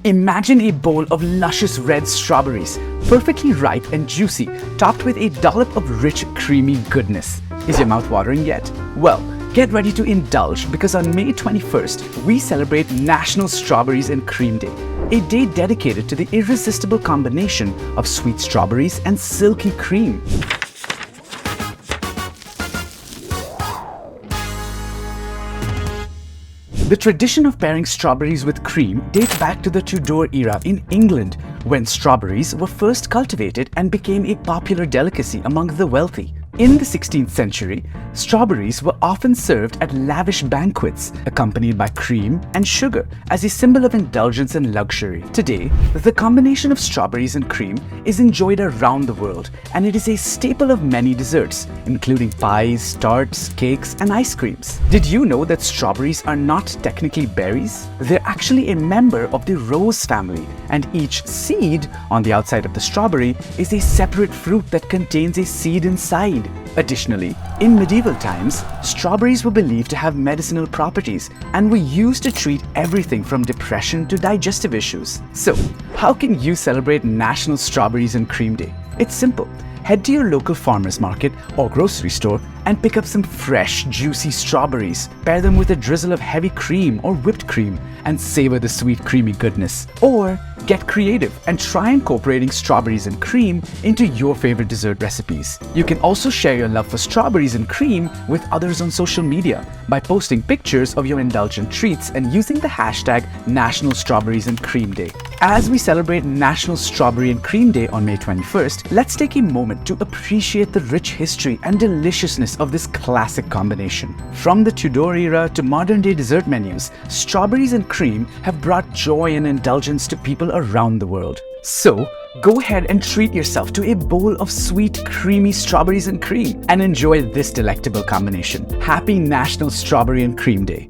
Imagine a bowl of luscious red strawberries, perfectly ripe and juicy, topped with a dollop of rich, creamy goodness. Is your mouth watering yet? Well, get ready to indulge because on May 21st, we celebrate National Strawberries and Cream Day, a day dedicated to the irresistible combination of sweet strawberries and silky cream. The tradition of pairing strawberries with cream dates back to the Tudor era in England, when strawberries were first cultivated and became a popular delicacy among the wealthy. In the 16th century, strawberries were often served at lavish banquets, accompanied by cream and sugar as a symbol of indulgence and luxury. Today, the combination of strawberries and cream is enjoyed around the world, and it is a staple of many desserts, including pies, tarts, cakes, and ice creams. Did you know that strawberries are not technically berries? They're actually a member of the rose family, and each seed on the outside of the strawberry is a separate fruit that contains a seed inside. Additionally, in medieval times, strawberries were believed to have medicinal properties and were used to treat everything from depression to digestive issues. So, how can you celebrate National Strawberries and Cream Day? It's simple. Head to your local farmer's market or grocery store and pick up some fresh, juicy strawberries. Pair them with a drizzle of heavy cream or whipped cream and savor the sweet, creamy goodness. Or get creative and try incorporating strawberries and cream into your favorite dessert recipes. You can also share your love for strawberries and cream with others on social media by posting pictures of your indulgent treats and using the hashtag National Strawberries and Cream Day. As we celebrate National Strawberry and Cream Day on May 21st, let's take a moment to appreciate the rich history and deliciousness of this classic combination. From the Tudor era to modern-day dessert menus, strawberries and cream have brought joy and indulgence to people around the world. So, go ahead and treat yourself to a bowl of sweet, creamy strawberries and cream and enjoy this delectable combination. Happy National Strawberry and Cream Day!